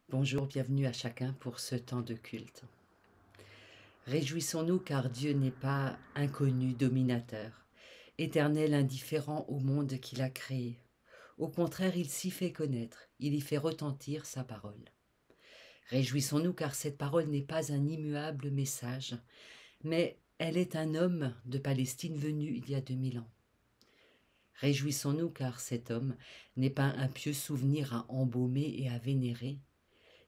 Bonjour, bienvenue à chacun pour ce temps de culte. Réjouissons-nous car Dieu n'est pas inconnu, dominateur, éternel indifférent au monde qu'il a créé. Au contraire, il s'y fait connaître, il y fait retentir sa parole. Réjouissons-nous car cette parole n'est pas un immuable message, mais elle est un homme de Palestine venu il y a 2000 ans. Réjouissons-nous car cet homme n'est pas un pieux souvenir à embaumer et à vénérer.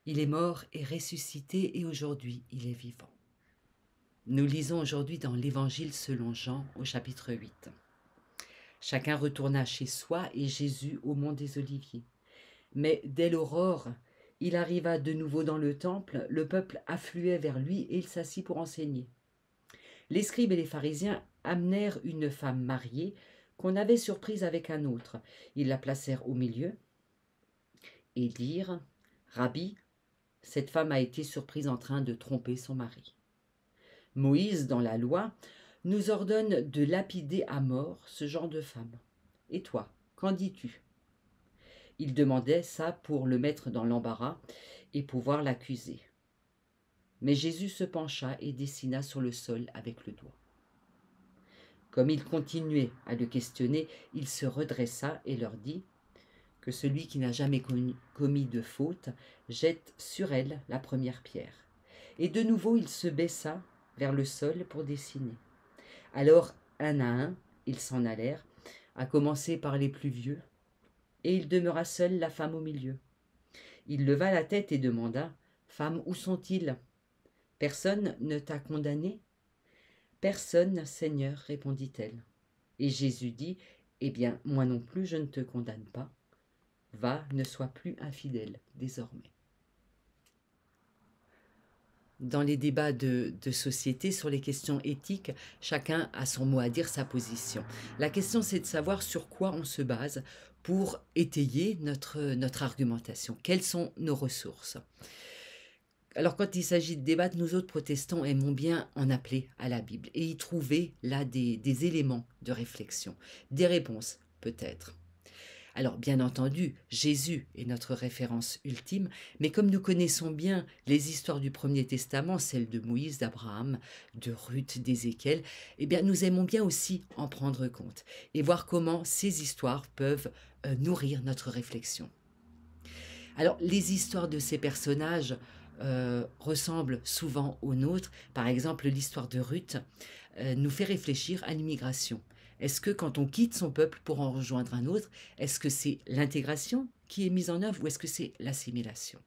Il est mort et ressuscité et aujourd'hui il est vivant. Nous lisons aujourd'hui dans l'Évangile selon Jean au chapitre 8. Chacun retourna chez soi et Jésus au mont des Oliviers. Mais dès l'aurore, il arriva de nouveau dans le temple, le peuple affluait vers lui et il s'assit pour enseigner. Les scribes et les pharisiens amenèrent une femme mariée qu'on avait surprise avec un autre. Ils la placèrent au milieu et dirent « Rabbi, cette femme a été surprise en train de tromper son mari. » Moïse, dans la loi, nous ordonne de lapider à mort ce genre de femme. Et toi, qu'en dis-tu? Il demandait ça pour le mettre dans l'embarras et pouvoir l'accuser. Mais Jésus se pencha et dessina sur le sol avec le doigt. Comme il continuait à le questionner, il se redressa et leur dit que celui qui n'a jamais commis de faute jette sur elle la première pierre. Et de nouveau il se baissa vers le sol pour dessiner. Alors, un à un, ils s'en allèrent, à commencer par les plus vieux, et il demeura seul, la femme au milieu. Il leva la tête et demanda « Femme, où sont-ils? Personne ne t'a condamné ?» « Personne, Seigneur, répondit-elle. Et Jésus dit « Eh bien, moi non plus, je ne te condamne pas. Va, ne sois plus infidèle désormais. » Dans les débats de société sur les questions éthiques, chacun a son mot à dire, sa position. La question, c'est de savoir sur quoi on se base pour étayer notre argumentation. Quelles sont nos ressources? Alors, quand il s'agit de débattre, nous autres protestants aimons bien en appeler à la Bible et y trouver là des éléments de réflexion, des réponses peut-être. Alors, bien entendu, Jésus est notre référence ultime, mais comme nous connaissons bien les histoires du Premier Testament, celles de Moïse, d'Abraham, de Ruth, d'Ézéchiel, eh bien, nous aimons bien aussi en prendre compte et voir comment ces histoires peuvent nourrir notre réflexion. Alors, les histoires de ces personnages ressemblent souvent aux nôtres. Par exemple, l'histoire de Ruth nous fait réfléchir à l'immigration. Est-ce que quand on quitte son peuple pour en rejoindre un autre, est-ce que c'est l'intégration qui est mise en œuvre ou est-ce que c'est l'assimilation?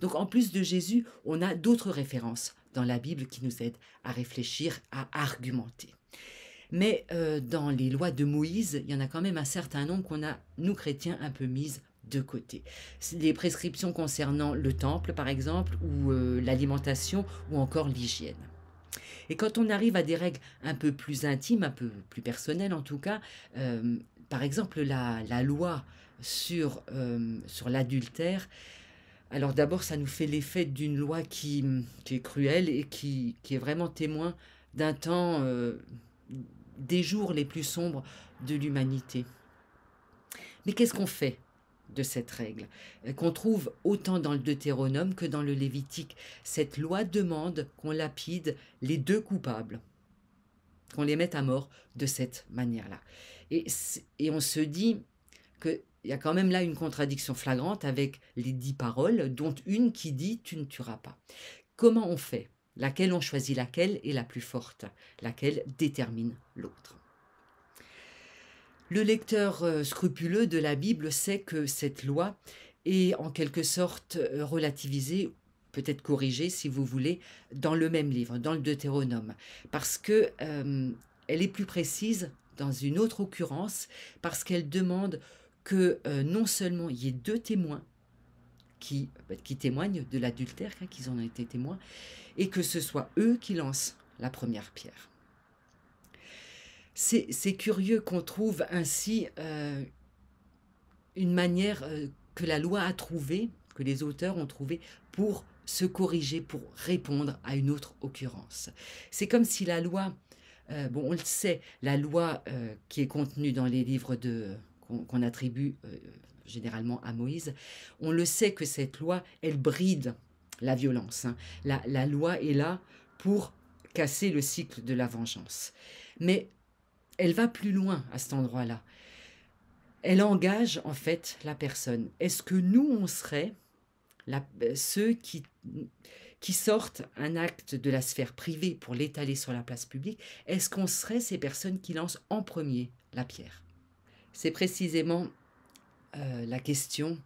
Donc en plus de Jésus, on a d'autres références dans la Bible qui nous aident à réfléchir, à argumenter. Mais dans les lois de Moïse, il y en a quand même un certain nombre qu'on a, nous chrétiens, un peu mises de côté. Les prescriptions concernant le temple, par exemple, ou l'alimentation, ou encore l'hygiène. Et quand on arrive à des règles un peu plus intimes, un peu plus personnelles en tout cas, par exemple la loi sur l'adultère, alors d'abord ça nous fait l'effet d'une loi qui est cruelle et qui est vraiment témoin d'un temps, des jours les plus sombres de l'humanité. Mais qu'est-ce qu'on fait de cette règle, qu'on trouve autant dans le Deutéronome que dans le Lévitique? Cette loi demande qu'on lapide les deux coupables, qu'on les mette à mort de cette manière-là. Et on se dit qu'il y a quand même là une contradiction flagrante avec les 10 paroles, dont une qui dit « tu ne tueras pas ». Comment on fait? Laquelle on choisit laquelle est la plus forte? Laquelle détermine l'autre? Le lecteur scrupuleux de la Bible sait que cette loi est en quelque sorte relativisée, peut-être corrigée si vous voulez, dans le même livre, dans le Deutéronome, parce que elle est plus précise dans une autre occurrence, parce qu'elle demande que non seulement il y ait 2 témoins qui témoignent de l'adultère, qu'ils en ont été témoins, et que ce soit eux qui lancent la première pierre. C'est curieux qu'on trouve ainsi une manière que la loi a trouvée, que les auteurs ont trouvée pour se corriger, pour répondre à une autre occurrence. C'est comme si la loi, on le sait, la loi qui est contenue dans les livres qu'on attribue généralement à Moïse, on le sait que cette loi, elle bride la violence. Hein. La loi est là pour casser le cycle de la vengeance. Mais elle va plus loin à cet endroit-là. Elle engage en fait la personne. Est-ce que nous, on serait ceux qui sortent un acte de la sphère privée pour l'étaler sur la place publique? Est-ce qu'on serait ces personnes qui lancent en premier la pierre? C'est précisément la question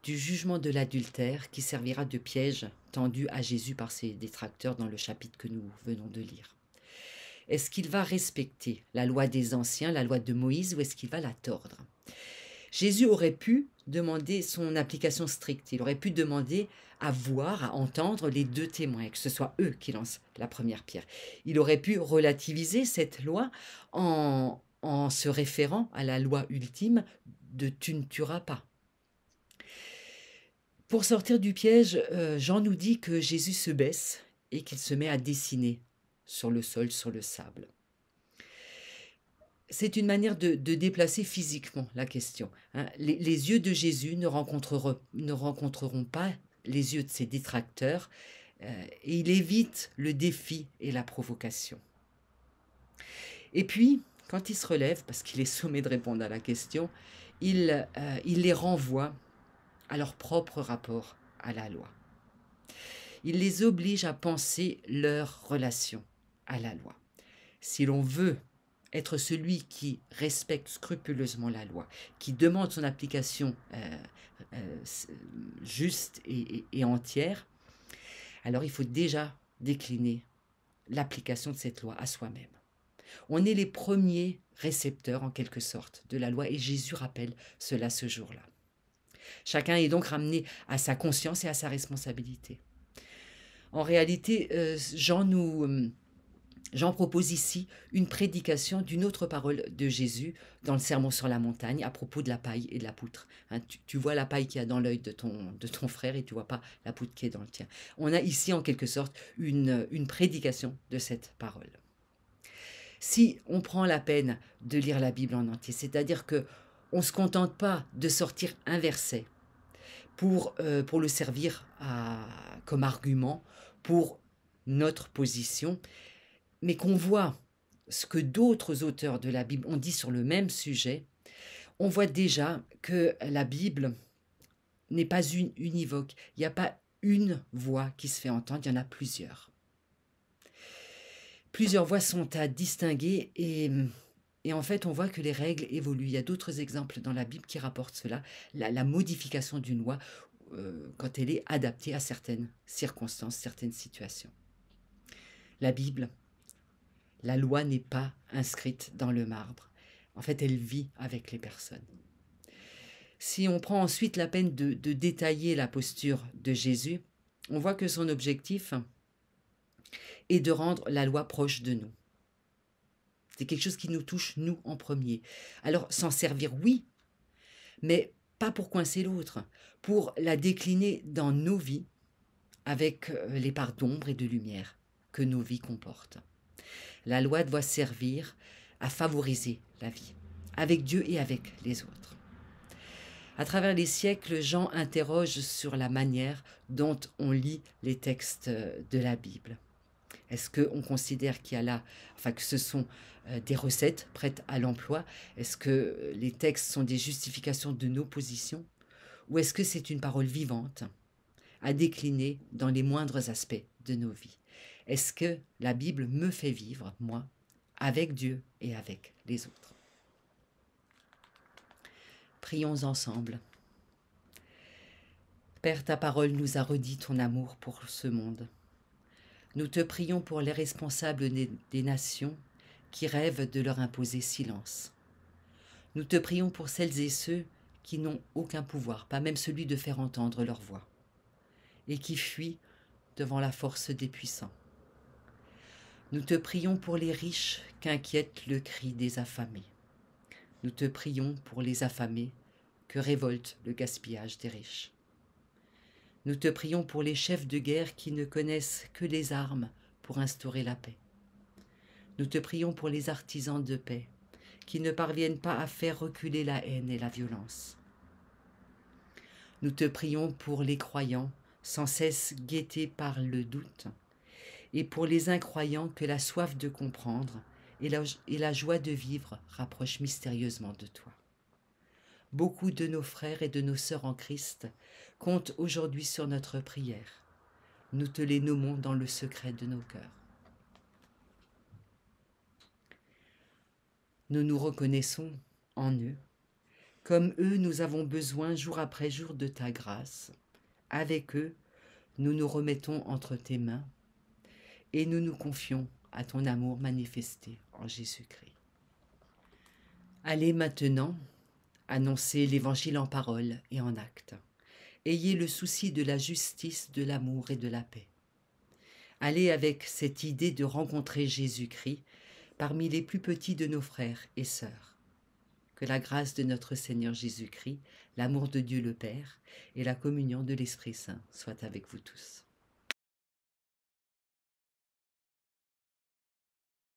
du jugement de l'adultère qui servira de piège tendu à Jésus par ses détracteurs dans le chapitre que nous venons de lire. Est-ce qu'il va respecter la loi des anciens, la loi de Moïse, ou est-ce qu'il va la tordre? Jésus aurait pu demander son application stricte. Il aurait pu demander à voir, à entendre les deux témoins, que ce soit eux qui lancent la première pierre. Il aurait pu relativiser cette loi en se référant à la loi ultime de « tu ne tueras pas ». Pour sortir du piège, Jean nous dit que Jésus se baisse et qu'il se met à dessiner sur le sol, sur le sable. C'est une manière de déplacer physiquement la question. Hein. Les yeux de Jésus ne rencontreront pas les yeux de ses détracteurs et il évite le défi et la provocation. Et puis, quand il se relève, parce qu'il est sommé de répondre à la question, il les renvoie à leur propre rapport à la loi. Il les oblige à penser leur relation à la loi. Si l'on veut être celui qui respecte scrupuleusement la loi, qui demande son application juste et entière, alors il faut déjà décliner l'application de cette loi à soi-même. On est les premiers récepteurs, en quelque sorte, de la loi, et Jésus rappelle cela ce jour-là. Chacun est donc ramené à sa conscience et à sa responsabilité. En réalité, Jean propose ici une prédication d'une autre parole de Jésus dans le Sermon sur la montagne à propos de la paille et de la poutre. Hein, tu vois la paille qu'il y a dans l'œil de ton frère et tu ne vois pas la poutre qui est dans le tien. On a ici en quelque sorte une prédication de cette parole. Si on prend la peine de lire la Bible en entier, c'est-à-dire qu'on ne se contente pas de sortir un verset pour le servir comme argument pour notre position, mais qu'on voit ce que d'autres auteurs de la Bible ont dit sur le même sujet, on voit déjà que la Bible n'est pas univoque. Il n'y a pas une voix qui se fait entendre, il y en a plusieurs. Plusieurs voix sont à distinguer et en fait, on voit que les règles évoluent. Il y a d'autres exemples dans la Bible qui rapportent cela, la modification d'une loi quand elle est adaptée à certaines circonstances, certaines situations. La Bible, la loi n'est pas inscrite dans le marbre. En fait, elle vit avec les personnes. Si on prend ensuite la peine de détailler la posture de Jésus, on voit que son objectif est de rendre la loi proche de nous. C'est quelque chose qui nous touche, nous, en premier. Alors, s'en servir, oui, mais pas pour coincer l'autre, pour la décliner dans nos vies avec les parts d'ombre et de lumière que nos vies comportent. La loi doit servir à favoriser la vie, avec Dieu et avec les autres. À travers les siècles, Jean interroge sur la manière dont on lit les textes de la Bible. Est-ce qu'on considère qu'il y a là, que ce sont des recettes prêtes à l'emploi? Est-ce que les textes sont des justifications de nos positions? Ou est-ce que c'est une parole vivante à décliner dans les moindres aspects de nos vies? Est-ce que la Bible me fait vivre, moi, avec Dieu et avec les autres? Prions ensemble. Père, ta parole nous a redit ton amour pour ce monde. Nous te prions pour les responsables des nations qui rêvent de leur imposer silence. Nous te prions pour celles et ceux qui n'ont aucun pouvoir, pas même celui de faire entendre leur voix, et qui fuient devant la force des puissants. Nous te prions pour les riches qu'inquiète le cri des affamés. Nous te prions pour les affamés que révolte le gaspillage des riches. Nous te prions pour les chefs de guerre qui ne connaissent que les armes pour instaurer la paix. Nous te prions pour les artisans de paix qui ne parviennent pas à faire reculer la haine et la violence. Nous te prions pour les croyants, sans cesse guettés par le doute, et pour les incroyants que la soif de comprendre et la joie de vivre rapprochent mystérieusement de toi. Beaucoup de nos frères et de nos sœurs en Christ comptent aujourd'hui sur notre prière. Nous te les nommons dans le secret de nos cœurs. Nous nous reconnaissons en eux. Comme eux, nous avons besoin jour après jour de ta grâce. Avec eux, nous nous remettons entre tes mains et nous nous confions à ton amour manifesté en Jésus-Christ. Allez maintenant annoncer l'Évangile en parole et en actes. Ayez le souci de la justice, de l'amour et de la paix. Allez avec cette idée de rencontrer Jésus-Christ parmi les plus petits de nos frères et sœurs. Que la grâce de notre Seigneur Jésus-Christ, l'amour de Dieu le Père et la communion de l'Esprit Saint soient avec vous tous.